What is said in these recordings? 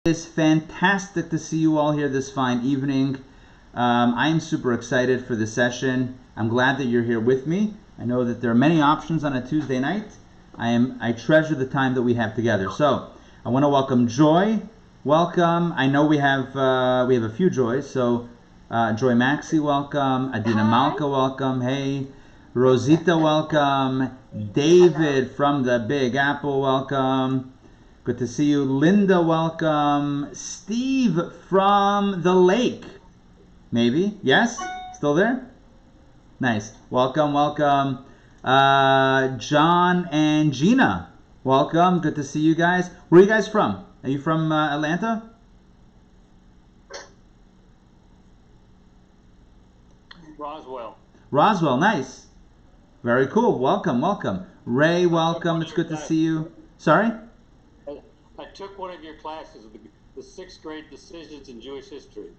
It's fantastic to see you all here this fine evening. I am super excited for this session. I'm glad that you're here with me. I know that there are many options on a Tuesday night. I treasure the time that we have together. So I want to welcome Joy. Welcome. I know we have a few Joys. So Joy Maxey, welcome. Adina Malka, welcome. Hey, Rosita, welcome. David from the Big Apple, welcome. Good to see you. Linda, welcome. Steve from the lake. Maybe? Yes? Still there? Nice. Welcome, welcome. John and Gina, welcome. Good to see you guys. Where are you guys from? Are you from Atlanta? Roswell. Roswell, nice. Very cool. Welcome, welcome. Ray, welcome. It's good to see you. Sorry? I took one of your classes, the 6th grade Decisions in Jewish History.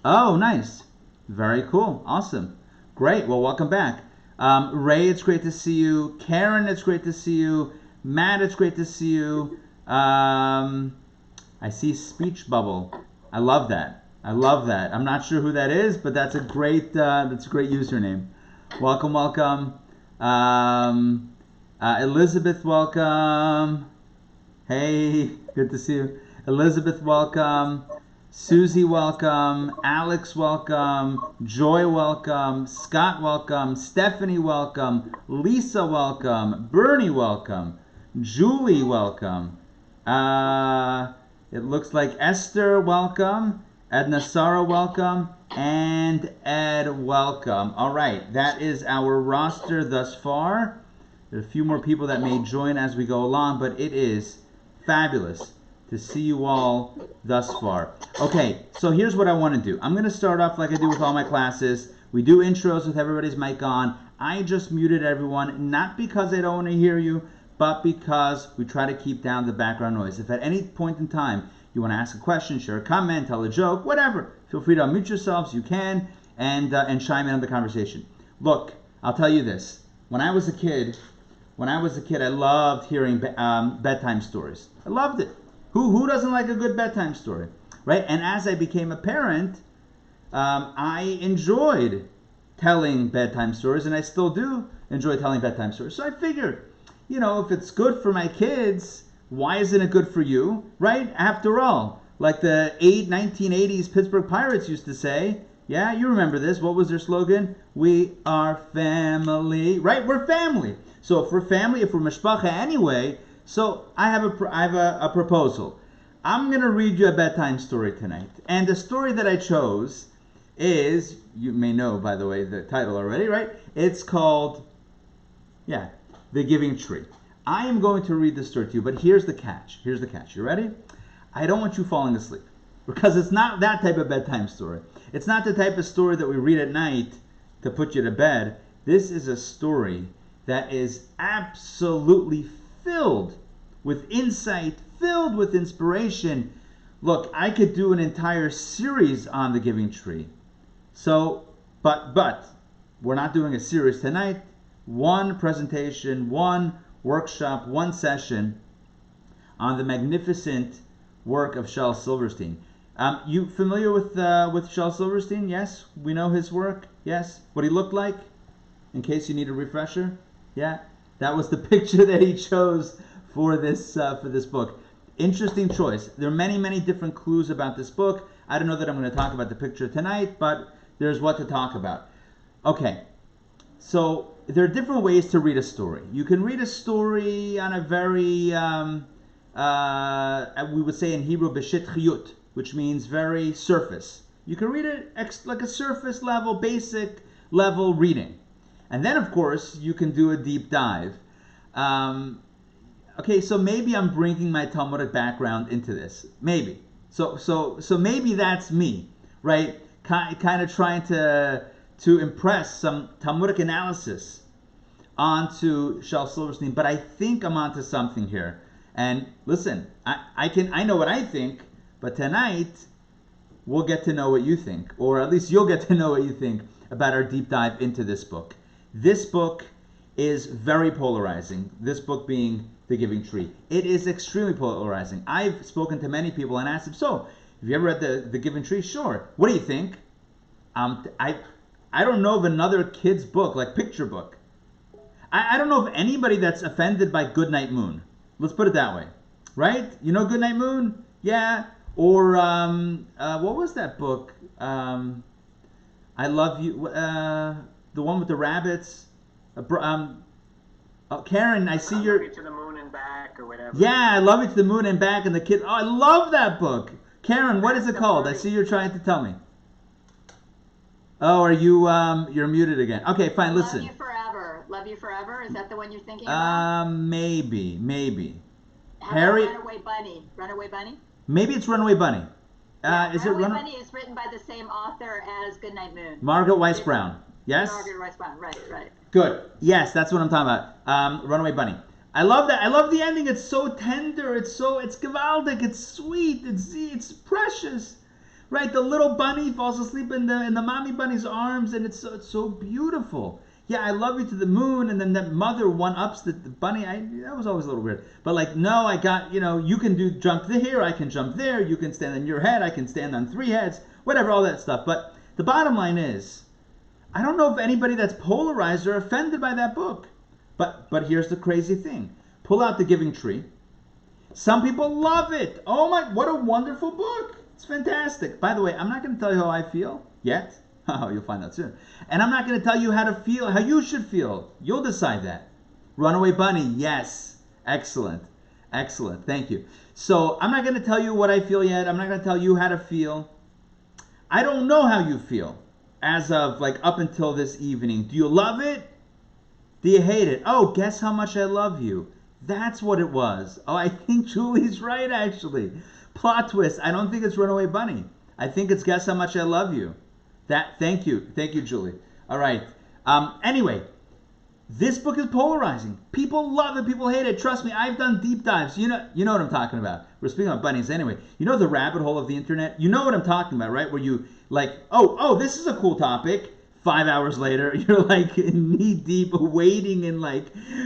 Oh, nice. Very cool. Awesome. Great. Well, welcome back. Ray, it's great to see you. Karen, it's great to see you. Matt, it's great to see you. I see Speech Bubble. I love that. I love that. I'm not sure who that is, but that's a great username. Welcome, welcome. Elizabeth, welcome. Hey, good to see you. Elizabeth, welcome. Susie, welcome. Alex, welcome. Joy, welcome. Scott, welcome. Stephanie, welcome. Lisa, welcome. Bernie, welcome. Julie, welcome. It looks like Esther, welcome. Edna Sara, welcome. And Ed, welcome. All right, that is our roster thus far. There are a few more people that may join as we go along, but it is fabulous to see you all thus far. Okay, so here's what I want to do. I'm going to start off like I do with all my classes. We do intros with everybody's mic on. I just muted everyone, not because I don't want to hear you, but because we try to keep down the background noise. If at any point in time you want to ask a question, share a comment, tell a joke, whatever, feel free to unmute yourselves. You can, and chime in on the conversation. Look, I'll tell you this. When I was a kid, I loved hearing bedtime stories. I loved it. Who doesn't like a good bedtime story, right? And as I became a parent, I enjoyed telling bedtime stories, and I still do enjoy telling bedtime stories. So I figured, if it's good for my kids, why isn't it good for you, right? After all, like the 1980s Pittsburgh Pirates used to say, yeah, you remember this. What was their slogan? We are family, right? We're family. So if we're family, if we're mishpacha anyway, so I have a proposal. I'm going to read you a bedtime story tonight. And the story that I chose is, you may know, by the way, the title already, right? It's called, The Giving Tree. I am going to read the story to you, but here's the catch. Here's the catch. You ready? I don't want you falling asleep, because it's not that type of bedtime story. It's not the type of story that we read at night to put you to bed. This is a story that is absolutely filled with insight, filled with inspiration. Look, I could do an entire series on the Giving Tree. So, but we're not doing a series tonight. One presentation, one workshop, one session on the magnificent work of Shel Silverstein. You familiar with Shel Silverstein? Yes, we know his work. Yes, what he looked like. In case you need a refresher, yeah, that was the picture that he chose for this book. Interesting choice. There are many different clues about this book. I don't know that I'm going to talk about the picture tonight, but there's what to talk about. Okay, so there are different ways to read a story. You can read a story on a very, we would say in Hebrew, b'shit chiyut, which means very surface. You can read it like a surface level, basic level reading. And then, of course, you can do a deep dive. Okay, so maybe I'm bringing my Talmudic background into this. Maybe. So maybe that's me, right? Kind of trying to impress some Talmudic analysis onto Shel Silverstein. But I think I'm onto something here. And listen, I know what I think, but tonight we'll get to know what you think, or at least you'll get to know what you think about our deep dive into this book. This book is very polarizing. This book being The Giving Tree. It is extremely polarizing. I've spoken to many people and asked them, so, have you ever read the Giving Tree? Sure. What do you think? I don't know of another kid's book, like picture book. I don't know of anybody that's offended by Goodnight Moon. Let's put it that way. Right? You know Goodnight Moon? Yeah. Or, what was that book? I Love You, the one with the rabbits. Karen, I see your... Love You to the Moon and Back or whatever. Yeah, I Love You to the Moon and Back, and the kid... Oh, I love that book. Karen, what is it called? I see you're trying to tell me. Oh, are you, you're muted again. Okay, fine, listen. Love You Forever. Love You Forever? Is that the one you're thinking about? Maybe. How Harry... about Runaway Bunny? Runaway Bunny? Maybe it's Runaway Bunny. Is it Runaway Bunny is written by the same author as Goodnight Moon. Margaret Weiss Brown. Yes? Margaret Weiss Brown, right. Good. Yes, that's what I'm talking about. Runaway Bunny. I love that. I love the ending. It's so tender. It's gewaldic. It's sweet. It's precious. Right? The little bunny falls asleep in the mommy bunny's arms, and it's so beautiful. Yeah, I love you to the moon, and then that mother one-ups the bunny. That was always a little weird. But like, no, I got, you can jump here, I can jump there, you can stand on your head, I can stand on 3 heads, whatever, all that stuff. But the bottom line is, I don't know if anybody that's polarized or offended by that book. But here's the crazy thing. Pull out The Giving Tree. Some people love it. Oh my, what a wonderful book. It's fantastic. By the way, I'm not going to tell you how I feel yet. Oh, you'll find out soon. And I'm not going to tell you how to feel, how you should feel. You'll decide that. Runaway Bunny, yes. Excellent. Thank you. So I'm not going to tell you what I feel yet. I'm not going to tell you how to feel. I don't know how you feel as of like up until this evening. Do you love it? Do you hate it? Oh, guess how much I love you. That's what it was. Oh, I think Julie's right, actually. Plot twist. I don't think it's Runaway Bunny. I think it's Guess How Much I Love You. Thank you, Julie. All right. Anyway, this book is polarizing. People love it. People hate it. Trust me, I've done deep dives. You know what I'm talking about. We're speaking about bunnies anyway. You know the rabbit hole of the internet. You know what I'm talking about, right? Where you like, oh, this is a cool topic. 5 hours later, you're like knee deep, wading in like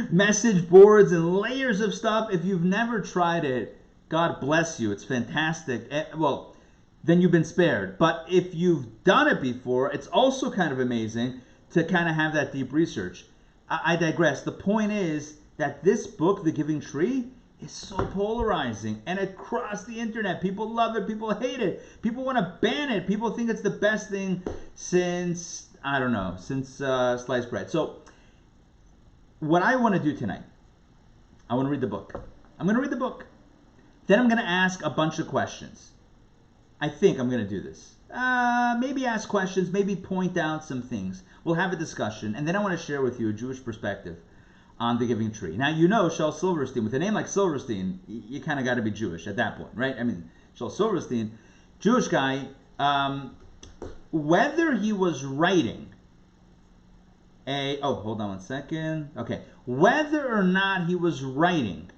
message boards and layers of stuff. If you've never tried it, God bless you. It's fantastic. Well, then you've been spared. But if you've done it before, it's also kind of amazing to kind of have that deep research. I digress. The point is that this book, The Giving Tree, is so polarizing. And across the internet, people love it, people hate it. People want to ban it. People think it's the best thing since, I don't know, since sliced bread. So what I want to do tonight, I want to read the book. I'm going to read the book. Then I'm going to ask a bunch of questions. I think I'm going to do this. Maybe ask questions, maybe point out some things. We'll have a discussion, and then I want to share with you a Jewish perspective on The Giving Tree. Now, you know Shel Silverstein. With a name like Silverstein, you kind of got to be Jewish at that point, right? I mean, Shel Silverstein, Jewish guy, whether he was writing hold on one second. Okay. Whether or not he was writing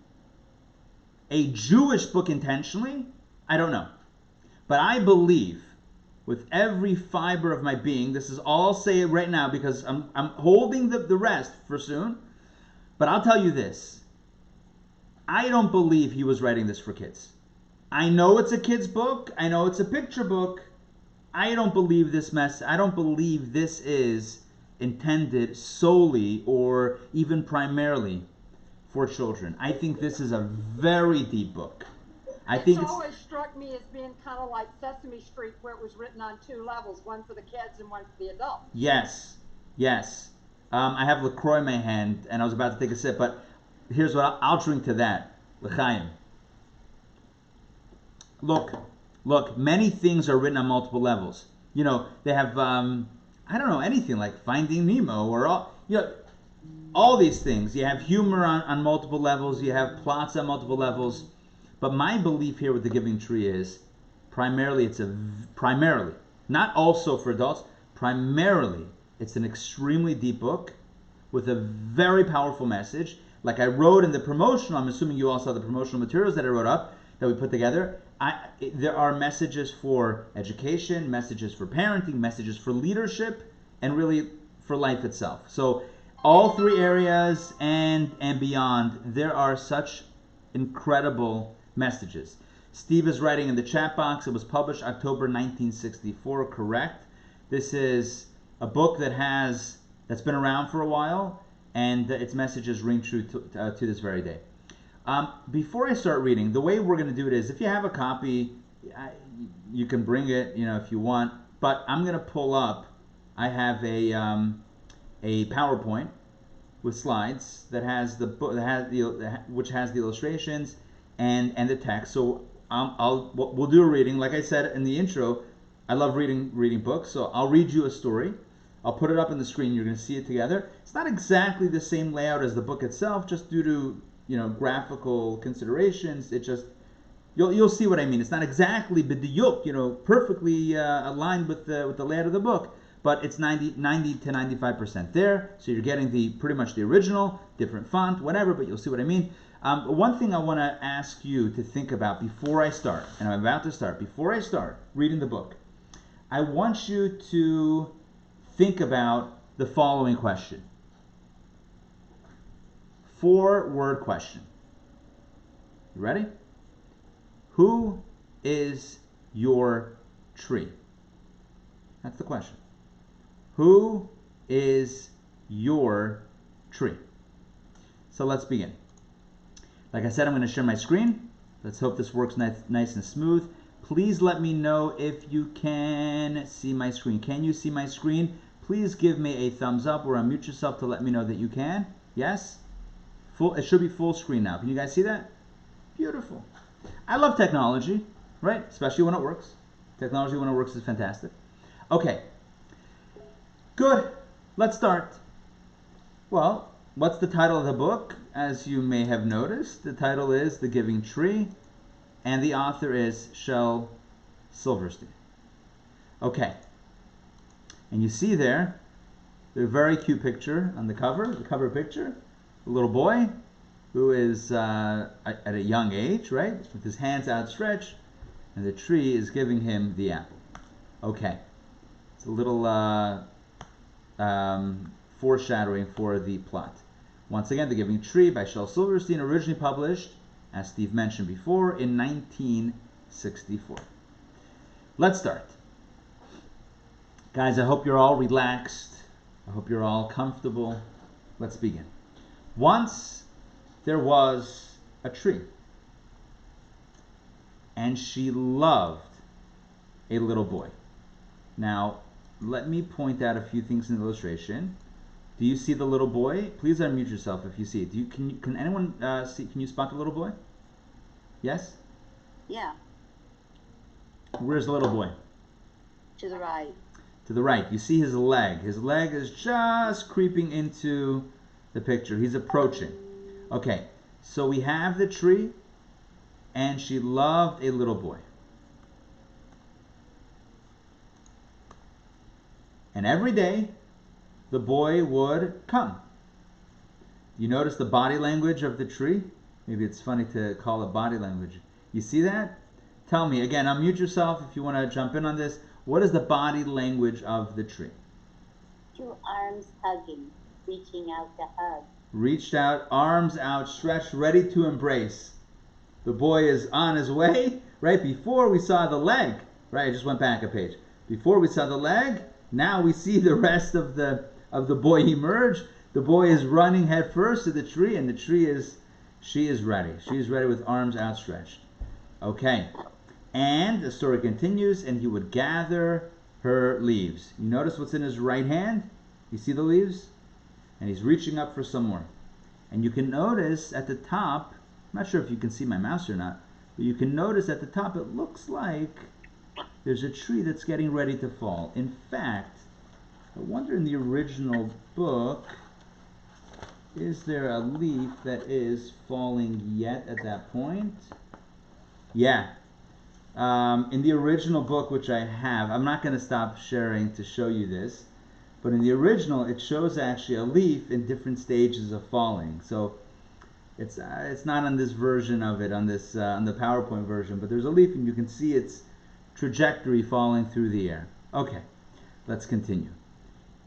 a Jewish book intentionally, I don't know. But I believe with every fiber of my being, this is all I'll say right now because I'm holding the rest for soon, but I'll tell you this. I don't believe he was writing this for kids. I know it's a kid's book. I know it's a picture book. I don't believe I don't believe this is intended solely or even primarily for children. I think this is a very deep book. It's always struck me as being kind of like Sesame Street, where it was written on 2 levels, one for the kids and one for the adults. Yes. I have LaCroix in my hand, and I was about to take a sip, but here's what I'll drink to that. L'chaim. Look, many things are written on multiple levels. You know, they have, I don't know, anything like Finding Nemo or all these things. You have humor on multiple levels. You have plots on multiple levels. But my belief here with The Giving Tree is primarily, not also for adults, primarily it's an extremely deep book with a very powerful message. Like I wrote in the promotional, I'm assuming you all saw the promotional materials that I wrote up, that we put together. There are messages for education, messages for parenting, messages for leadership, and really for life itself. So all three areas and beyond, there are such incredible messages. Steve is writing in the chat box, it was published October 1964, correct? This is a book that's been around for a while, and its messages ring true to this very day. Before I start reading, the way we're going to do it is, if you have a copy, you can bring it, if you want. But I'm going to pull up. I have a PowerPoint with slides that has the book which has the illustrations and the text. So we'll do a reading. Like I said in the intro, I love reading books. So I'll read you a story. I'll put it up on the screen. You're going to see it together. It's not exactly the same layout as the book itself, just due to graphical considerations. It just you'll see what I mean. It's not exactly b'diyuk, perfectly aligned with the layout of the book, but it's 90 to 95% there. So you're getting pretty much the original, different font, whatever, but you'll see what I mean. One thing I want to ask you to think about before I start, and I'm about to start, before I start reading the book, I want you to think about the following question. 4-word question. You ready? Who is your tree? That's the question. Who is your tree? So let's begin. Like I said, I'm going to share my screen. Let's hope this works nice and smooth. Please let me know if you can see my screen. Can you see my screen? Please give me a thumbs up or unmute yourself to let me know that you can. Yes? It should be full screen now. Can you guys see that? Beautiful. I love technology, right? Especially when it works. Technology when it works is fantastic. Okay. Good. Let's start. Well, what's the title of the book? As you may have noticed, the title is The Giving Tree, and the author is Shel Silverstein. Okay. And you see there, the very cute picture on the cover picture, a little boy who is at a young age, right, with his hands outstretched, and the tree is giving him the apple. Okay. It's a little foreshadowing for the plot. Once again, The Giving Tree by Shel Silverstein, originally published, as Steve mentioned before, in 1964. Let's start. Guys, I hope you're all relaxed. I hope you're all comfortable. Let's begin. Once there was a tree, and she loved a little boy. Now, let me point out a few things in the illustration. Do you see the little boy? Please unmute yourself if you see it. Can anyone see? Can you spot the little boy? Yes? Yeah, Where's the little boy? to the right. To the right. You see his leg. His leg is just creeping into the picture. He's approaching. Okay, so we have the tree, and she loved a little boy. And every day, the boy would come. You notice the body language of the tree? Maybe it's funny to call it body language. You see that? Tell me, again, unmute yourself if you want to jump in on this. What is the body language of the tree? 2 arms hugging, reaching out to hug. Reached out, arms outstretched, ready to embrace. The boy is on his way. Right before we saw the leg. Right, I just went back a page. Before we saw the leg, now we see the rest of the boy emerge. The boy is running head first to the tree, and she is ready. She is ready with arms outstretched. Okay. And the story continues, and he would gather her leaves. You notice what's in his right hand? You see the leaves? And he's reaching up for some more. And you can notice at the top, I'm not sure if you can see my mouse or not, but you can notice at the top it looks like there's a tree that's getting ready to fall. In fact, I wonder in the original book, is there a leaf that is falling yet at that point? Yeah. In the original book, which I have, I'm not going to stop sharing to show you this, but in the original, it shows actually a leaf in different stages of falling. So it's not on this version of it, on the PowerPoint version, but there's a leaf and you can see its trajectory falling through the air. Okay, let's continue.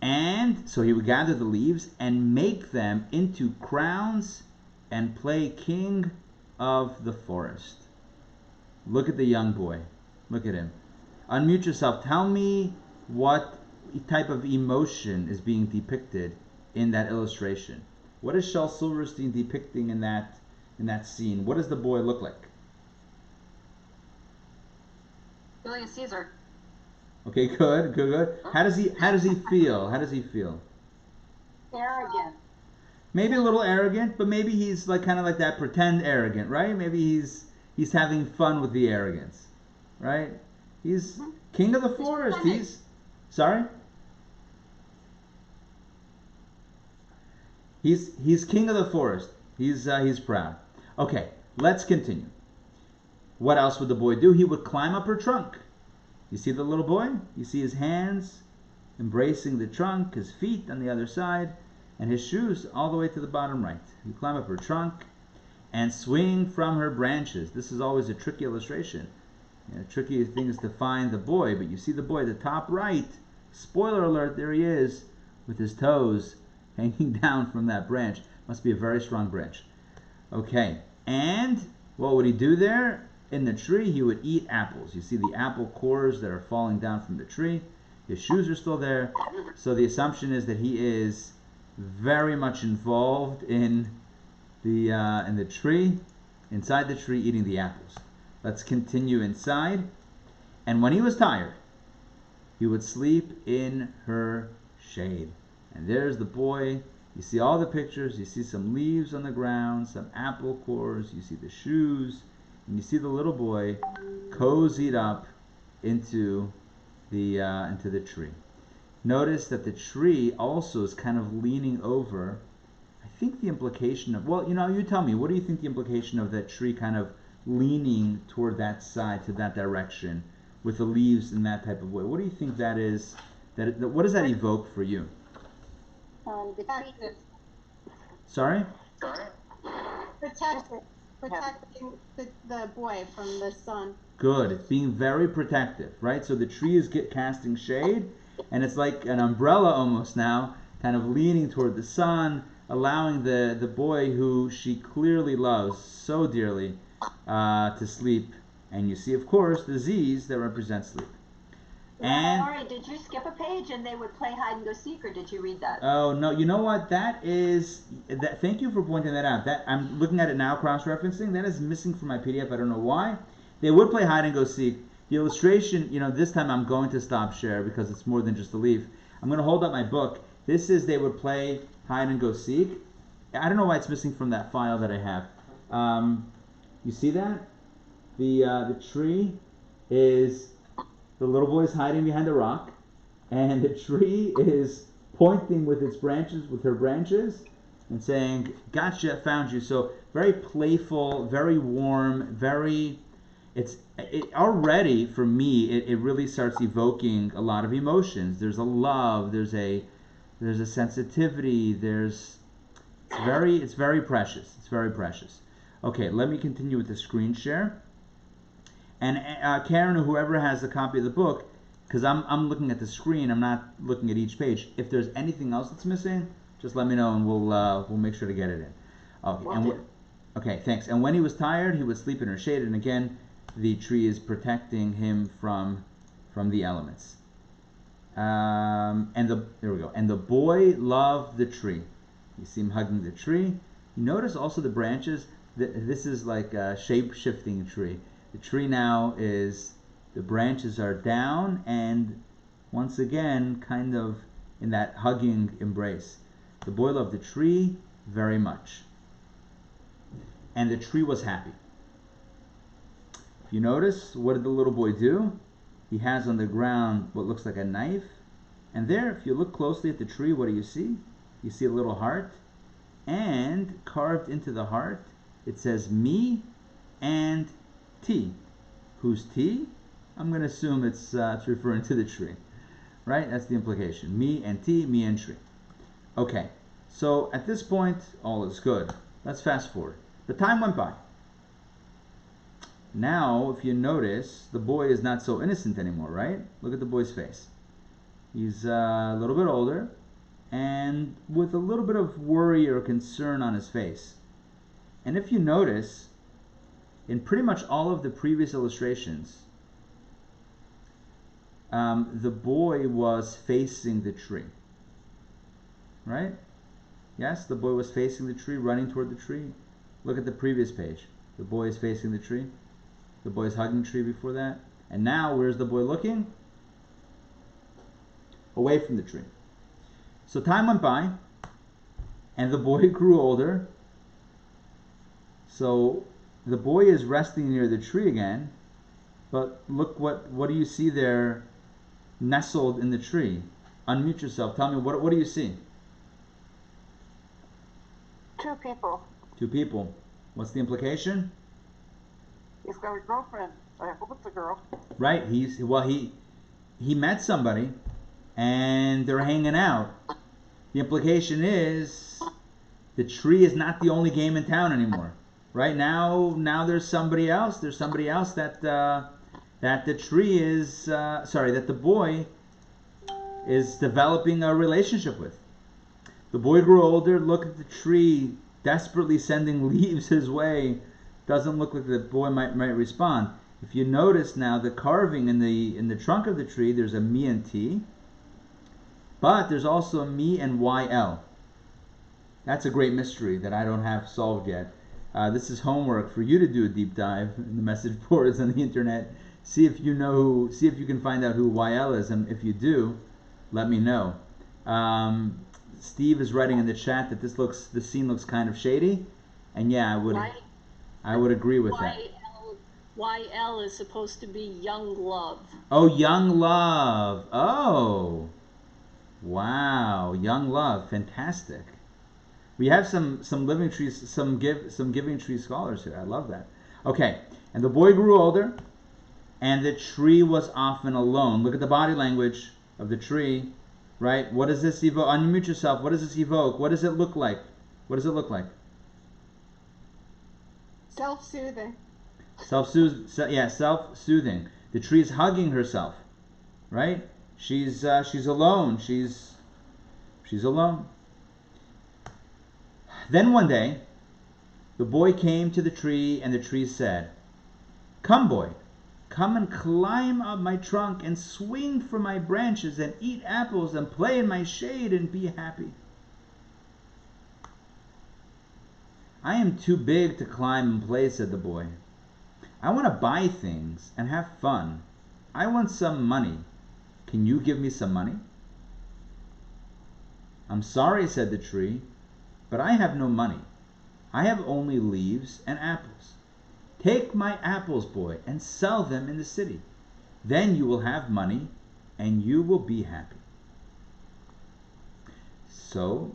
And so he would gather the leaves and make them into crowns and play king of the forest. Look at the young boy. Look at him. Unmute yourself. Tell me what type of emotion is being depicted in that illustration. What is Shel Silverstein depicting in that scene? What does the boy look like? Julius Caesar. Okay, good. How does he feel? How does he feel? Arrogant. Maybe a little arrogant, but maybe he's like kind of like that pretend arrogant, right? Maybe he's having fun with the arrogance, right? He's king of the forest. He's sorry. He's king of the forest. He's proud. Okay, let's continue. What else would the boy do? He would climb up her trunk. You see the little boy? You see his hands embracing the trunk, his feet on the other side, and his shoes all the way to the bottom right. You climb up her trunk and swing from her branches. This is always a tricky illustration. The tricky thing is to find the boy, but you see the boy at the top right. Spoiler alert, there he is with his toes hanging down from that branch. Must be a very strong branch. Okay, and what would he do there? In the tree, he would eat apples. You see the apple cores that are falling down from the tree. His shoes are still there. So the assumption is that he is very much involved in the tree, inside the tree, eating the apples. Let's continue inside. And when he was tired, he would sleep in her shade. And there's the boy. You see all the pictures. You see some leaves on the ground, some apple cores. You see the shoes. And you see the little boy cozied up into the tree. Notice that the tree also is kind of leaning over. I think the implication of, well, you tell me, what do you think the implication of that tree kind of leaning toward that side, to that direction, with the leaves in that type of way? What do you think that is? What does that evoke for you? The tree. Sorry? Protecting the boy from the sun. Good. It's being very protective, right? So the tree is casting shade, and it's like an umbrella almost now, kind of leaning toward the sun, allowing the boy who she clearly loves so dearly to sleep. And you see, of course, the Z's that represent sleep. And Sorry, did you skip a page and they would play hide and go seek, or did you read that? oh no, you know what? Thank you for pointing that out. That I'm looking at it now, cross-referencing. That is missing from my PDF. I don't know why. They would play hide and go seek. The illustration, this time I'm going to stop share because it's more than just a leaf. I'm going to hold up my book. This is they would play hide and go seek. I don't know why it's missing from that file that I have. You see that? The tree is, the little boy is hiding behind a rock, and the tree is pointing with its branches, with her branches, and saying, "Gotcha, found you." So very playful, very warm, very. It already for me. It really starts evoking a lot of emotions. There's a love. There's a sensitivity. It's very precious. It's very precious. Okay, let me continue with the screen share. And Karen, or whoever has a copy of the book, because I'm looking at the screen, I'm not looking at each page. If there's anything else that's missing, just let me know, and we'll make sure to get it in. Okay. Okay, thanks. And when he was tired, he would sleep in her shade. And again, the tree is protecting him from the elements. There we go. And the boy loved the tree. You see him hugging the tree. Notice also the branches. This is like a shape-shifting tree. The tree now the branches are down and once again kind of in that hugging embrace. The boy loved the tree very much. And the tree was happy. If you notice, what did the little boy do? He has on the ground what looks like a knife. And there, if you look closely at the tree, what do you see? You see a little heart. And carved into the heart, it says me and T. Who's T? I'm going to assume it's referring to the tree. Right? That's the implication. Me and T, me and tree. Okay. So at this point, all is good. Let's fast forward. The time went by. Now, if you notice, the boy is not so innocent anymore, right? Look at the boy's face. He's a little bit older and with a little bit of worry or concern on his face. And if you notice, in pretty much all of the previous illustrations, the boy was facing the tree. Right? Yes, the boy was facing the tree, running toward the tree. Look at the previous page. The boy is facing the tree. The boy is hugging the tree before that. And now, where's the boy looking? Away from the tree. So time went by, and the boy grew older. So the boy is resting near the tree again, but look what do you see there nestled in the tree? Unmute yourself. Tell me, what do you see? Two people. Two people. What's the implication? He's got a girlfriend. I hope it's a girl. Right. He met somebody, and they're hanging out. The implication is the tree is not the only game in town anymore. Right now there's somebody else. There's somebody else that the tree is that the boy is developing a relationship with. The boy grew older. Look at the tree, desperately sending leaves his way. Doesn't look like the boy might respond. If you notice now, the carving in the trunk of the tree, there's a me and T, but there's also a me and YL. That's a great mystery that I don't have solved yet. This is homework for you to do a deep dive in the message boards on the internet. See if you can find out who YL is, and if you do, let me know. Steve is writing in the chat that the scene looks kind of shady, and yeah, I would agree with that. YL is supposed to be young love. Oh, young love. Oh, wow, young love, fantastic. We have some living trees, some giving tree scholars here. I love that. Okay, and the boy grew older, and the tree was often alone. Look at the body language of the tree, right? What does this evoke? Unmute yourself. What does this evoke? What does it look like? What does it look like? Self-soothing. Self-soothing. The tree is hugging herself, right? She's alone. She's alone. Then one day, the boy came to the tree, and the tree said, "Come, boy, come and climb up my trunk and swing from my branches and eat apples and play in my shade and be happy." "I am too big to climb and play," said the boy. "I want to buy things and have fun. I want some money. Can you give me some money?" "I'm sorry," said the tree, "but I have no money. I have only leaves and apples. Take my apples, boy, and sell them in the city. Then you will have money and you will be happy." So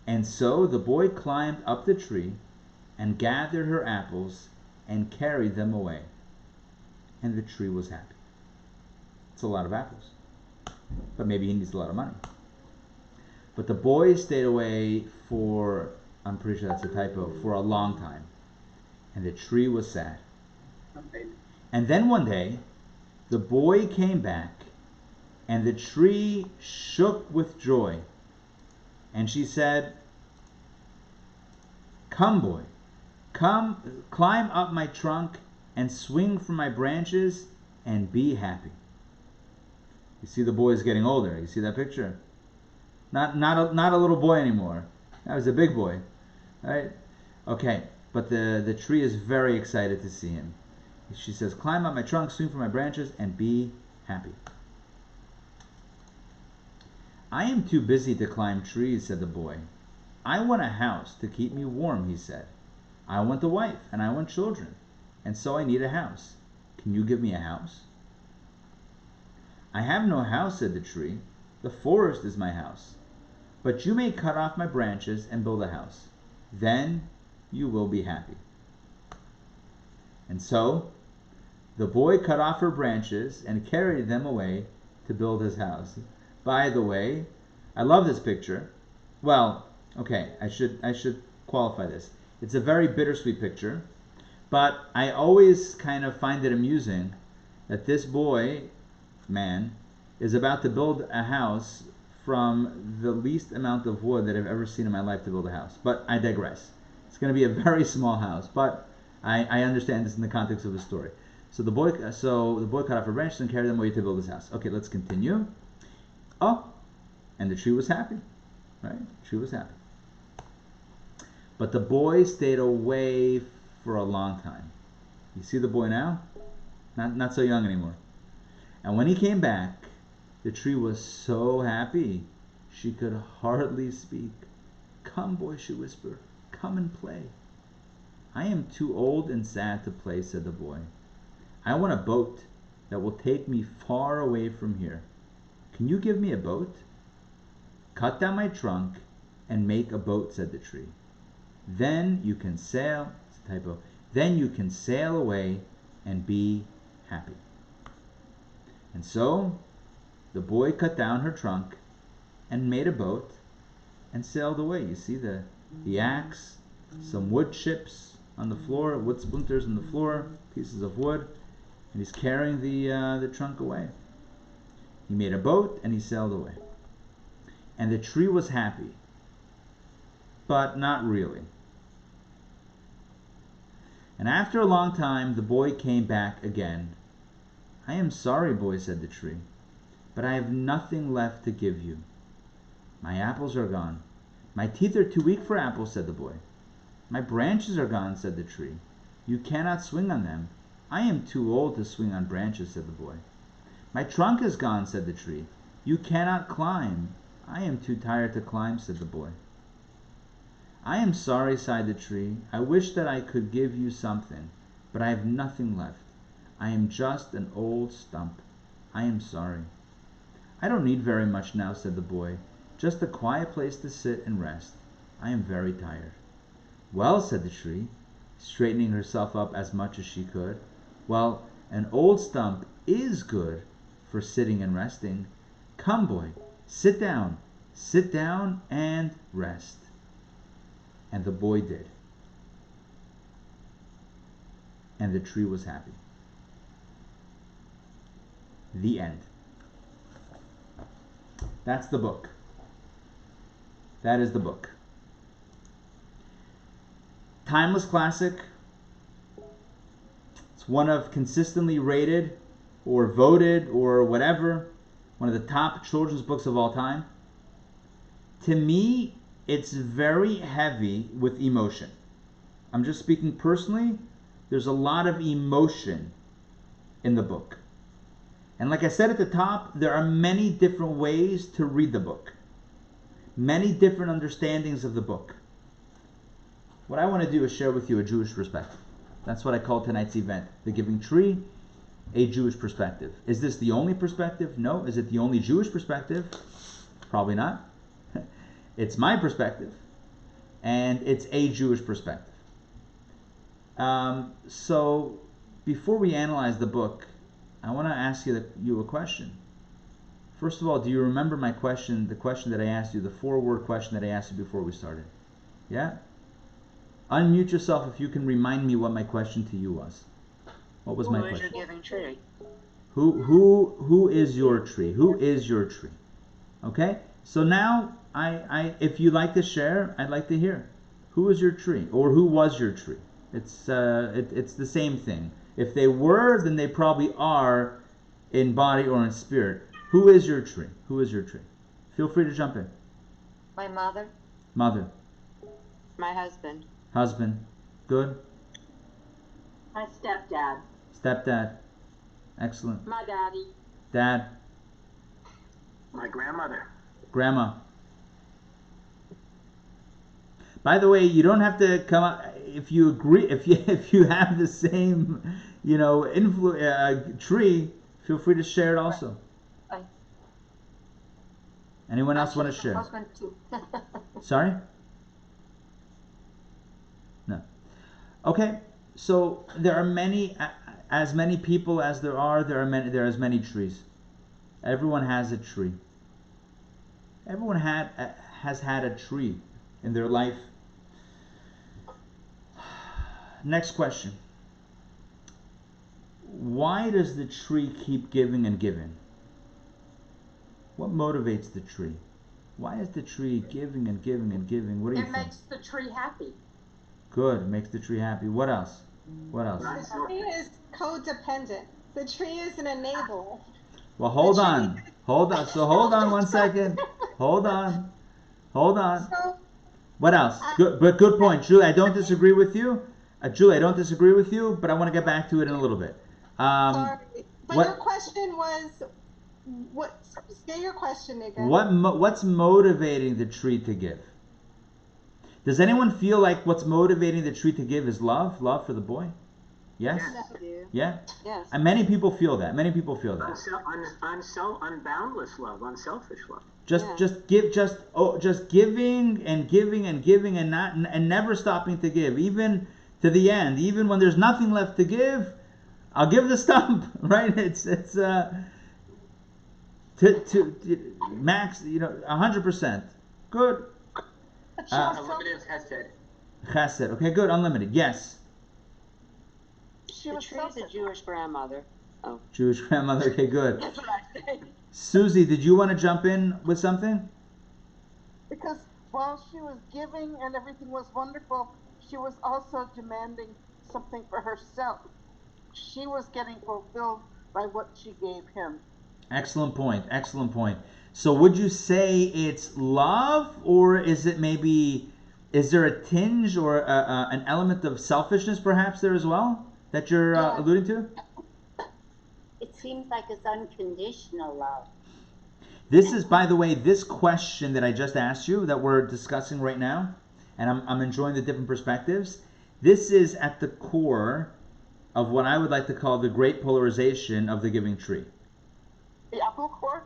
the boy climbed up the tree and gathered her apples and carried them away. And the tree was happy. It's a lot of apples. But maybe he needs a lot of money. But the boy stayed away for, I'm pretty sure that's a typo, for a long time. And the tree was sad. And then one day, the boy came back, and the tree shook with joy. And she said, "Come, boy, come, climb up my trunk and swing from my branches and be happy." You see the boy is getting older. You see that picture? Not a little boy anymore. That was a big boy, right? Okay, but the tree is very excited to see him. She says, "Climb up my trunk, swing from my branches, and be happy." "I am too busy to climb trees," said the boy. "I want a house to keep me warm," he said. "I want a wife, and I want children, and so I need a house. Can you give me a house?" "I have no house," said the tree. "The forest is my house. But you may cut off my branches and build a house. Then you will be happy." And so the boy cut off her branches and carried them away to build his house. By the way, I love this picture. Well, okay, I should qualify this. It's a very bittersweet picture, but I always kind of find it amusing that this boy, man, is about to build a house from the least amount of wood that I've ever seen in my life to build a house. But I digress. It's going to be a very small house, but I understand this in the context of the story. So the boy cut off a branch and carried them away to build his house. Okay, let's continue. Oh, and the tree was happy, right? The tree was happy. But the boy stayed away for a long time. You see the boy now? Not so young anymore. And when he came back, the tree was so happy she could hardly speak. "Come, boy," she whispered. "Come and play." "I am too old and sad to play," said the boy. "I want a boat that will take me far away from here. Can you give me a boat?" "Cut down my trunk and make a boat," said the tree. "Then you can sail," it's a typo, "then you can sail away and be happy." And so the boy cut down her trunk and made a boat and sailed away. You see the axe, some wood chips on the floor, wood splinters on the floor, pieces of wood, and he's carrying the trunk away. He made a boat and he sailed away. And the tree was happy, but not really. And after a long time, the boy came back again. "I am sorry, boy," said the tree, "but I have nothing left to give you. My apples are gone." "My teeth are too weak for apples," said the boy. "My branches are gone," said the tree. "You cannot swing on them." "I am too old to swing on branches," said the boy. "My trunk is gone," said the tree. "You cannot climb." "I am too tired to climb," said the boy. "I am sorry," sighed the tree. "I wish that I could give you something, but I have nothing left. I am just an old stump. I am sorry." "I don't need very much now," said the boy. "Just a quiet place to sit and rest. I am very tired." "Well," said the tree, straightening herself up as much as she could, "well, an old stump is good for sitting and resting. Come, boy, sit down and rest." And the boy did. And the tree was happy. The end. That's the book. That is the book. Timeless classic. It's one of consistently rated or voted or whatever, one of the top children's books of all time. To me, it's very heavy with emotion. I'm just speaking personally. There's a lot of emotion in the book. And like I said at the top, there are many different ways to read the book. Many different understandings of the book. What I want to do is share with you a Jewish perspective. That's what I call tonight's event, The Giving Tree, a Jewish perspective. Is this the only perspective? No. Is it the only Jewish perspective? Probably not. It's my perspective, and it's a Jewish perspective. So before we analyze the book, I want to ask you a question. First of all, do you remember my question, the question that I asked you, the 4-word question that I asked you before we started? Yeah? Unmute yourself if you can remind me what my question to you was. What was my question? Who is your giving tree? Who is your tree? Who is your tree? Okay? So now, if you'd like to share, I'd like to hear. Who is your tree? Or who was your tree? It's the same thing. If they were, then they probably are in body or in spirit. Who is your tree? Who is your tree? Feel free to jump in. My mother. Mother. My husband. Husband. Good. My stepdad. Stepdad. Excellent. My daddy. Dad. My grandmother. Grandma. By the way, you don't have to come up if you agree. If you have the same, tree. Feel free to share it also. Anyone else want to share? Husband too. Sorry? No. Okay. So there are as many people as there are as many trees. Everyone has a tree. Everyone has had a tree in their life. Next question. Why does the tree keep giving and giving? What motivates the tree? Why is the tree giving and giving and giving? What do you It think? makes the tree happy. Good. It makes the tree happy. What else? What else? The tree is codependent. The tree is an enabler. Well, hold The tree- on. Hold on. So hold on 1 second. Hold on. Hold on. So, What else? Good, but good point, Julie. I don't disagree with you. Julie, I don't disagree with you, but I want to get back to it in a little bit. sorry. But what- your question was, what? Say your question again. What's motivating the tree to give? Does anyone feel like what's motivating the tree to give is love? Love for the boy? Yes? Yeah? Yes. And many people feel that. Many people feel that. Unboundless love, unselfish love. Just giving and giving and giving and never stopping to give, even to the end, even when there's nothing left to give. I'll give the stump, right? It's to max, 100%. Good. Unlimited chesed. Chesed. Okay, good. Unlimited. Yes. The tree is a Jewish grandmother. Oh. Jewish grandmother. Okay, good. That's what I say. Susie, did you want to jump in with something? Because while she was giving and everything was wonderful, she was also demanding something for herself. She was getting fulfilled by what she gave him. Excellent point. Excellent point. So would you say it's love, or is it maybe, is there a tinge or an element of selfishness perhaps there as well that you're alluding to? It seems like it's unconditional love. This is, by the way, this question that I just asked you that we're discussing right now, and I'm enjoying the different perspectives. This is at the core of what I would like to call the great polarization of the giving tree. The apple core?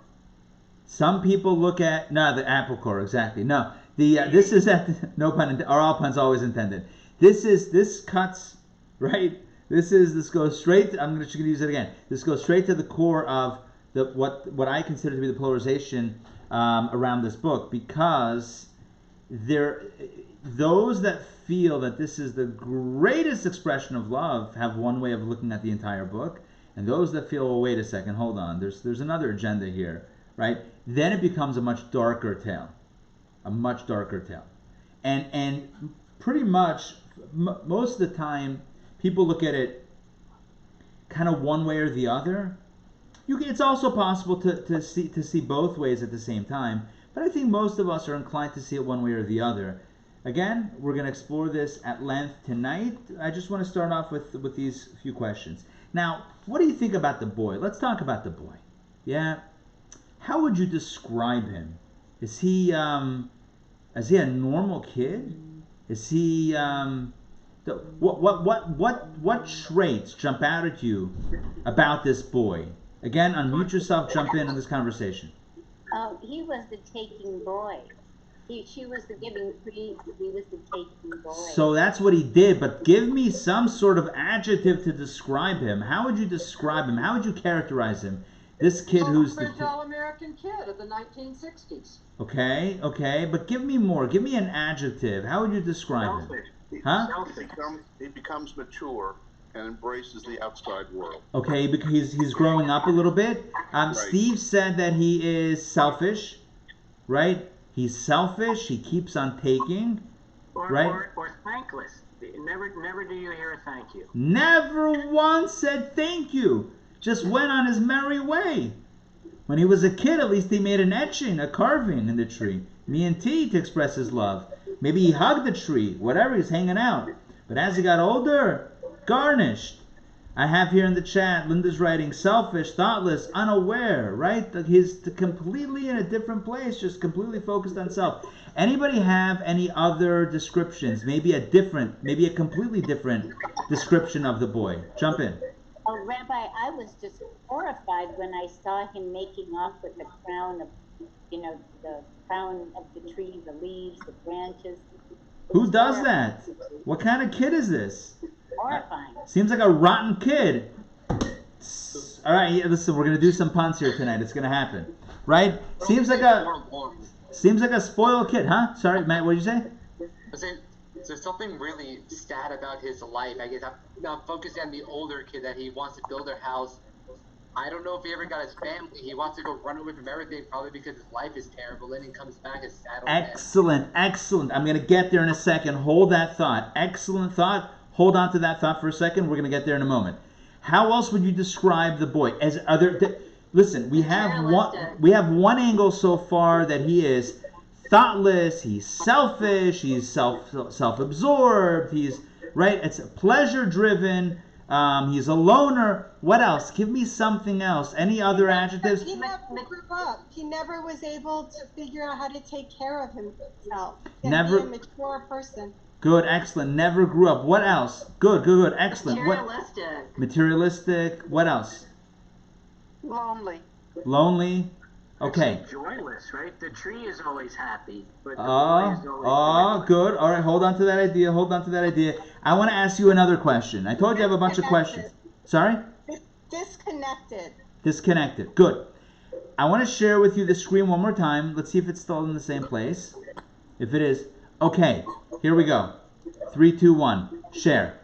Some people look at the apple core, exactly. No, this is at the, no pun intended, or all puns always intended. This cuts right. This goes straight. I'm just going to use it again. This goes straight to the core of what I consider to be the polarization around this book, because those that feel that this is the greatest expression of love have one way of looking at the entire book, and those that feel, well, wait a second, hold on, there's another agenda here, right? Then it becomes a much darker tale, and pretty much most of the time people look at it kind of one way or the other. It's also possible to see both ways at the same time, but I think most of us are inclined to see it one way or the other. Again, we're going to explore this at length tonight. I just want to start off with these few questions. Now, what do you think about the boy? Let's talk about the boy. Yeah, how would you describe him? Is he a normal kid? Is he what traits jump out at you about this boy? Again, unmute yourself, jump in this conversation. He was the taking boy. She was the giving tree, he was the taking boy. So that's what he did, but give me some sort of adjective to describe him. How would you describe him? How would you characterize him? This kid who's the all-American kid of the 1960s. Okay, but give me more. Give me an adjective. How would you describe him? Huh? He becomes mature and embraces the outside world. Okay, because he's growing up a little bit. Right. Steve said that he is selfish, right? He's selfish. He keeps on taking, right? Or thankless. Never do you hear a thank you. Never once said thank you. Just went on his merry way. When he was a kid, at least he made an etching, a carving in the tree. Me and T to express his love. Maybe he hugged the tree, whatever, he's hanging out. But as he got older, garnished. I have here in the chat, Linda's writing, selfish, thoughtless, unaware, right? He's completely in a different place, just completely focused on self. Anybody have any other descriptions? Maybe a completely different description of the boy. Jump in. Oh, Rabbi, I was just horrified when I saw him making off with the crown of, the crown of the tree, the leaves, the branches. Who does that? What kind of kid is this? Horrifying. Seems like a rotten kid. All right, yeah, listen, we're gonna do some puns here tonight. It's gonna happen, right? Seems like a spoiled kid, huh? Sorry, Matt. What did you say? There's something really sad about his life. I guess I'm focusing on the older kid that he wants to build their house I don't know if he ever got his family. He wants to go run away from everything, probably because his life is terrible, and he comes back as sad old man. Excellent, excellent. I'm going to get there in a second. Hold that thought. Excellent thought. Hold on to that thought for a second. We're going to get there in a moment. How else would you describe the boy? As other, listen, we have one angle so far that he is thoughtless, he's selfish, he's self-absorbed, he's right. It's pleasure driven. He's a loner. What else? Give me something else. Any other adjectives? He never grew up. He never was able to figure out how to take care of himself. Never. Be a mature person. Good, excellent. Never grew up. What else? Good, good, good, excellent. Materialistic. Materialistic. What else? Lonely. Lonely. Okay. It's like joyless, right? The tree is always happy, but the boy is always good. All right, hold on to that idea. Hold on to that idea. I want to ask you another question. I told you I have a bunch of questions. Sorry? Disconnected. Disconnected. Good. I want to share with you the screen one more time. Let's see if it's still in the same place. If it is. Okay, here we go. 3, 2, 1. Share.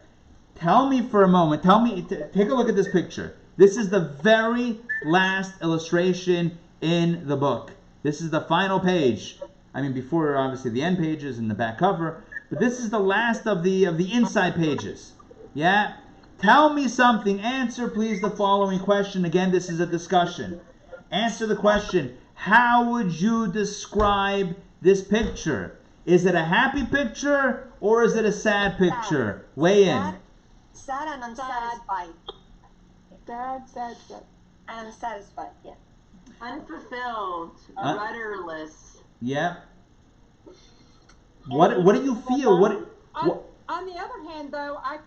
Tell me for a moment. Take a look at this picture. This is the very last illustration in the book. This is the final page. I mean, before obviously the end pages and the back cover, but this is the last of the inside pages. Yeah? Tell me something. Answer, please, the following question. Again, this is a discussion. Answer the question. How would you describe this picture? Is it a happy picture or is it a sad picture? Weigh in. Sad and unsatisfied. Sad, and satisfied, yeah. Unfulfilled, rudderless. Yeah. What do you feel? On the other hand, though, I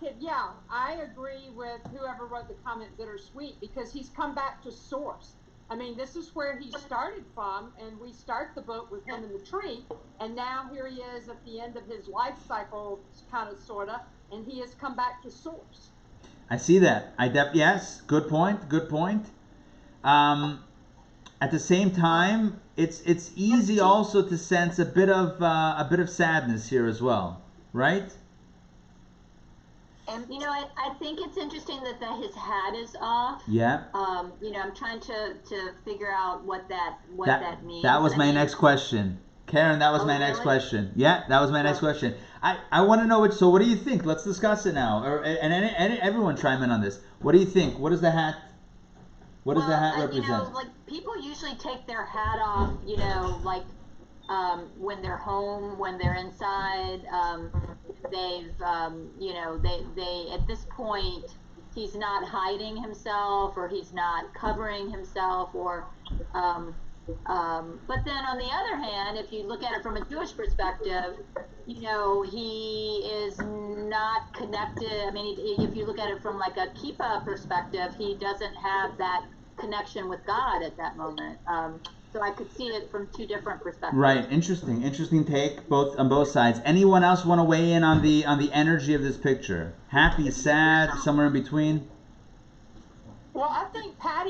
agree with whoever wrote the comment, bittersweet, because he's come back to source. I mean, this is where he started from, and we start the book with him in the tree, and now here he is at the end of his life cycle, kind of, sort of, and he has come back to source. I see that. Yes, good point. Good point. At the same time, it's easy also to sense a bit of sadness here as well, right? And I think it's interesting that his hat is off. Yeah. I'm trying to figure out what that means. That was my next question, Karen. That was my next question. Yeah, that was my next question. I want to know so what do you think? Let's discuss it now, and everyone chime in on this. What do you think? What does the hat? What does the hat represent? Like people usually take their hat off, when they're home, when they're inside. They've, they at this point, he's not hiding himself, or he's not covering himself, or, but then on the other hand, if you look at it from a Jewish perspective, he is not connected. I mean, if you look at it from like a kippah perspective, he doesn't have that connection with God at that moment. So I could see it from two different perspectives. Right. Interesting take on both sides. Anyone else want to weigh in on the energy of this picture? Happy, sad, somewhere in between? Well, I think Patty